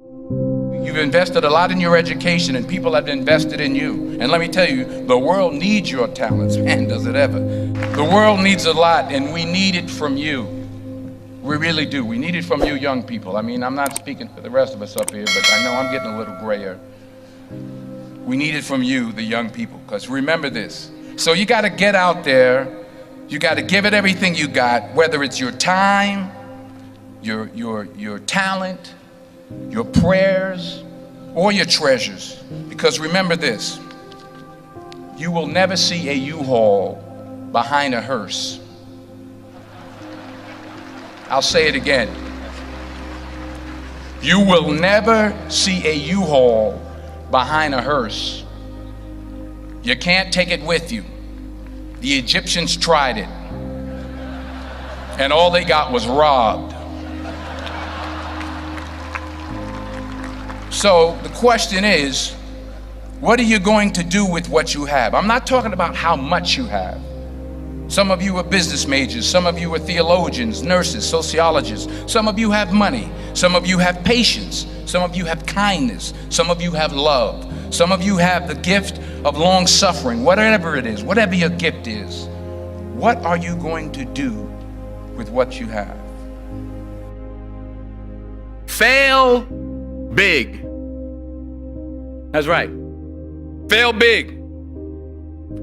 You've invested a lot in your education, and people have invested in you. And let me tell you, the world needs your talents. Man, does it ever. The world needs a lot, and we need it from you. We really do. We need it from you young people. I mean, I'm not speaking for the rest of us up here, but I know I'm getting a little grayer. We need it from you, the young people, because remember this. So you got to get out there. You got to give it everything you got, whether it's your time, your talent, your prayers, or your treasures. Because remember this, you will never see a U-Haul behind a hearse. I'll say it again. You will never see a U-Haul behind a hearse. You can't take it with you. The Egyptians tried it, and all they got was robbed. So the question is, what are you going to do with what you have? I'm not talking about how much you have. Some of you are business majors, some of you are theologians, nurses, sociologists. Some of you have money, some of you have patience, some of you have kindness, some of you have love, some of you have the gift of long suffering. Whatever it is, whatever your gift is, what are you going to do with what you have? Fail big. That's right. Fail big.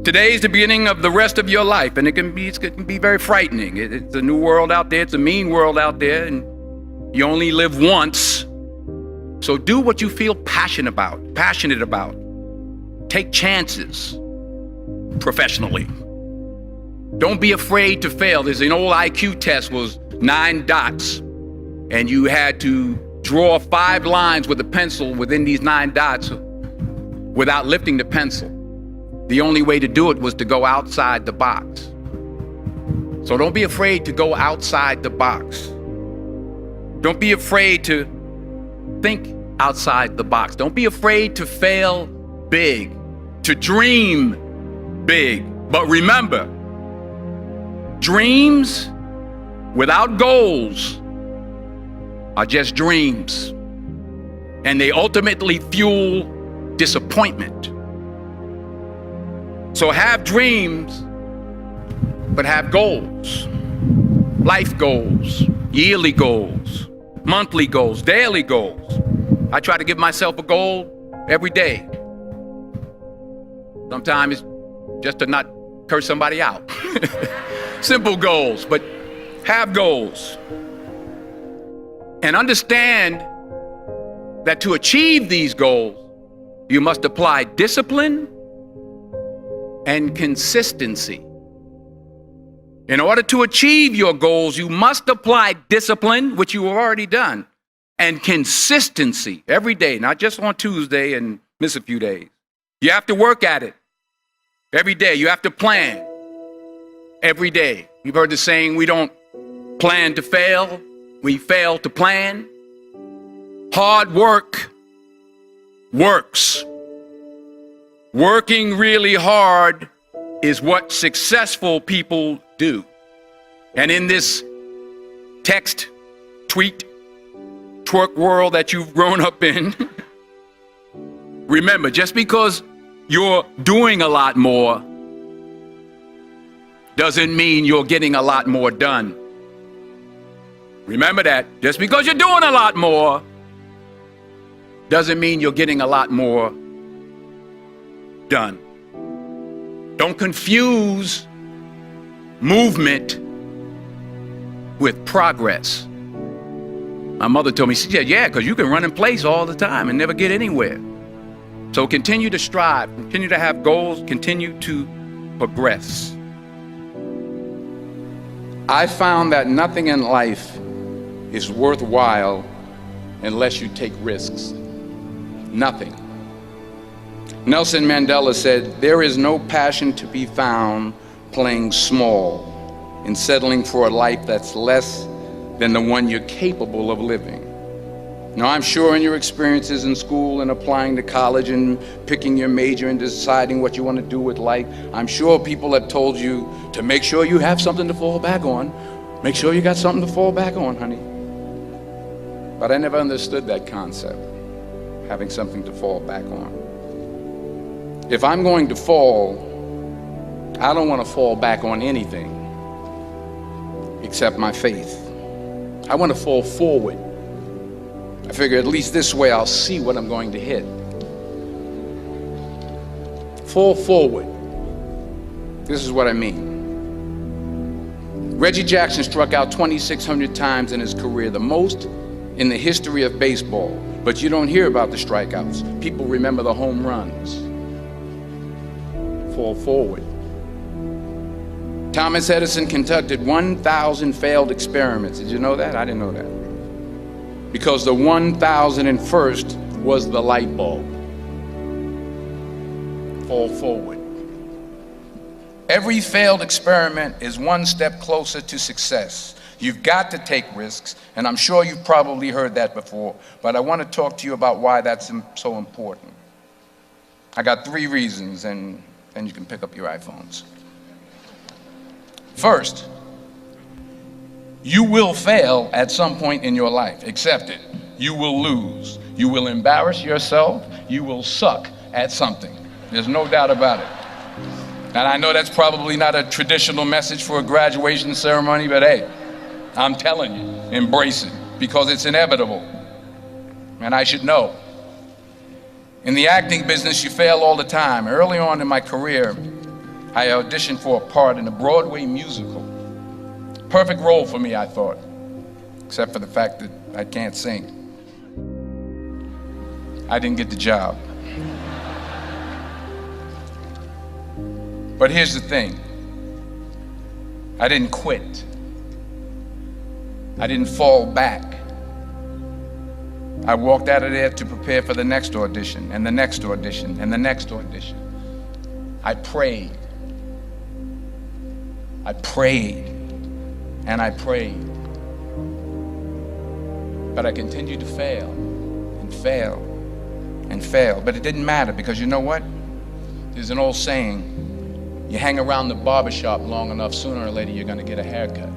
Today's the beginning of the rest of your life, and it can be very frightening. It's a new world out there. It's a mean world out there, and you only live once. So do what you feel passionate about. Take chances professionally. Don't be afraid to fail. There's an old IQ test, was 9 dots, and you had to draw 5 lines with a pencil within these 9 dots without lifting the pencil. The only way to do it was to go outside the box. So don't be afraid to go outside the box. Don't be afraid to think outside the box. Don't be afraid to fail big, to dream big. But remember, dreams without goals are just dreams, and they ultimately fuel disappointment. So have dreams, but have goals. Life goals, yearly goals, monthly goals, daily goals. I try to give myself a goal every day. Sometimes it's just to not curse somebody out. Simple goals, but have goals. And understand that to achieve these goals, you must apply discipline and consistency. In order to achieve your goals, you must apply discipline, which you have already done, and consistency every day, not just on Tuesday and miss a few days. You have to work at it every day. You have to plan every day. You've heard the saying, we don't plan to fail, we fail to plan. Hard work works. Working really hard is what successful people do. And in this text, tweet, twerk world that you've grown up in, remember, just because you're doing a lot more doesn't mean you're getting a lot more done. Remember that. Just because you're doing a lot more doesn't mean you're getting a lot more done. Don't confuse movement with progress. My mother told me, she said, yeah, because you can run in place all the time and never get anywhere. So continue to strive, continue to have goals, continue to progress. I found that nothing in life is worthwhile unless you take risks. Nothing. Nelson Mandela said, there is no passion to be found playing small and settling for a life that's less than the one you're capable of living. Now, I'm sure in your experiences in school and applying to college and picking your major and deciding what you want to do with life, I'm sure people have told you to make sure you have something to fall back on. Make sure you got something to fall back on, honey. But I never understood that concept, having something to fall back on. If I'm going to fall, I don't want to fall back on anything except my faith. I want to fall forward. I figure at least this way I'll see what I'm going to hit. Fall forward. This is what I mean. Reggie Jackson struck out 2,600 times in his career, the most in the history of baseball. But you don't hear about the strikeouts. People remember the home runs. Fall forward. Thomas Edison conducted 1,000 failed experiments. Did you know that? I didn't know that. Because the 1,001st was the light bulb. Fall forward. Every failed experiment is one step closer to success. You've got to take risks, and I'm sure you've probably heard that before, but I want to talk to you about why that's so important. I got 3 reasons, and then you can pick up your iPhones. First, you will fail at some point in your life. Accept it. You will lose. You will embarrass yourself. You will suck at something. There's no doubt about it. And I know that's probably not a traditional message for a graduation ceremony, but hey, I'm telling you, embrace it, because it's inevitable. And I should know. In the acting business, you fail all the time. Early on in my career, I auditioned for a part in a Broadway musical. Perfect role for me, I thought, except for the fact that I can't sing. I didn't get the job. But here's the thing. I didn't quit. I didn't fall back. I walked out of there to prepare for the next audition, and the next audition, and the next audition. I prayed. I prayed. And I prayed. But I continued to fail, and fail, and fail. But it didn't matter, because you know what? There's an old saying, you hang around the barbershop long enough, sooner or later you're going to get a haircut.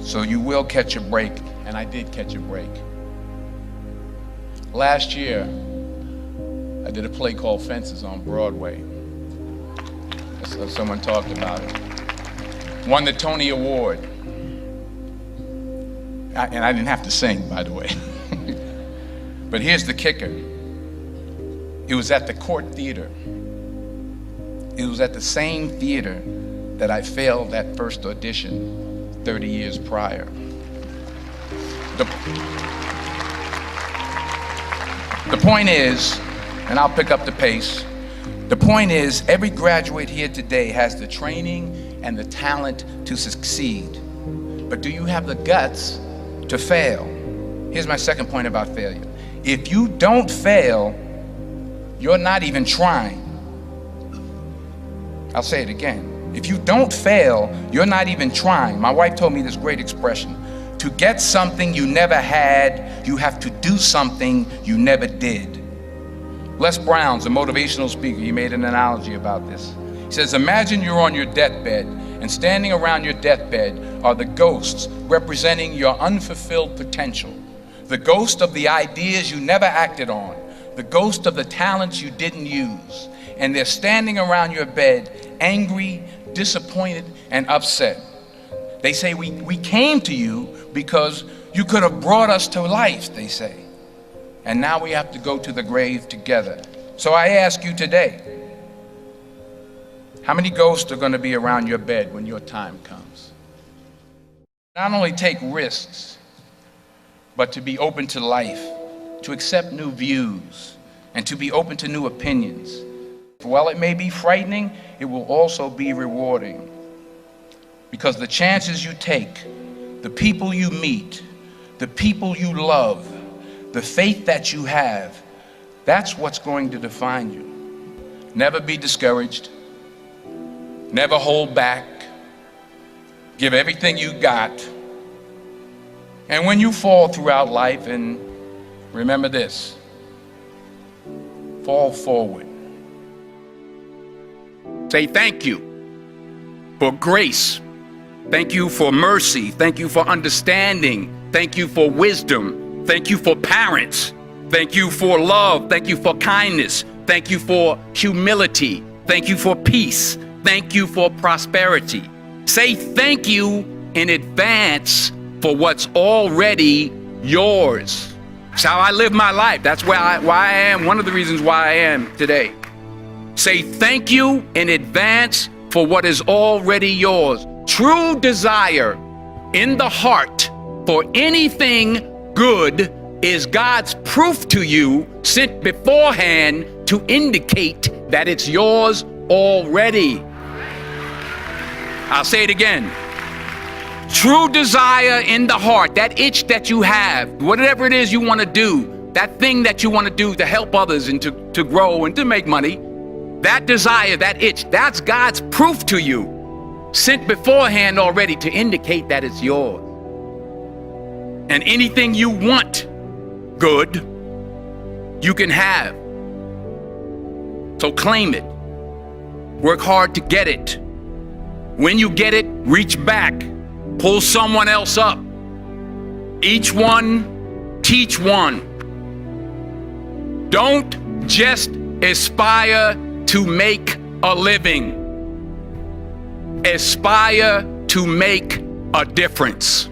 So you will catch a break, and I did catch a break. Last year, I did a play called Fences on Broadway. Someone talked about it. Won the Tony Award. And I didn't have to sing, by the way. But here's the kicker. It was at the Court Theater. It was at the same theater that I failed that first audition 30 years prior. The point is, and I'll pick up the pace, the point is, every graduate here today has the training and the talent to succeed. But do you have the guts to fail? Here's my second point about failure. If you don't fail, you're not even trying. I'll say it again. If you don't fail, you're not even trying. My wife told me this great expression. To get something you never had, you have to do something you never did. Les Brown's a motivational speaker. He made an analogy about this. He says, imagine you're on your deathbed, and standing around your deathbed are the ghosts representing your unfulfilled potential. The ghost of the ideas you never acted on. The ghost of the talents you didn't use. And they're standing around your bed, angry, disappointed, and upset. They say, we came to you because you could have brought us to life, they say. And now we have to go to the grave together. So I ask you today, how many ghosts are going to be around your bed when your time comes? Not only take risks, but to be open to life, to accept new views, and to be open to new opinions. While it may be frightening, it will also be rewarding. Because the chances you take, the people you meet, the people you love, the faith that you have, that's what's going to define you. Never be discouraged. Never hold back. Give everything you got. And when you fall throughout life, and remember this, fall forward. Say thank you for grace. Thank you for mercy. Thank you for understanding. Thank you for wisdom. Thank you for parents. Thank you for love. Thank you for kindness. Thank you for humility. Thank you for peace. Thank you for prosperity. Say thank you in advance for what's already yours. That's how I live my life. That's why I am, one of the reasons why I am today. Say thank you in advance for what is already yours. True desire in the heart for anything good is God's proof to you, sent beforehand to indicate that it's yours already. I'll say it again. True desire in the heart, that itch that you have, whatever it is you want to do, that thing that you want to do to help others and to grow and to make money, that desire, that itch, that's God's proof to you, sent beforehand already to indicate that it's yours. And anything you want good, you can have. So claim it. Work hard to get it. When you get it, reach back. Pull someone else up. Each one, teach one. Don't just aspire to make a living. Aspire to make a difference.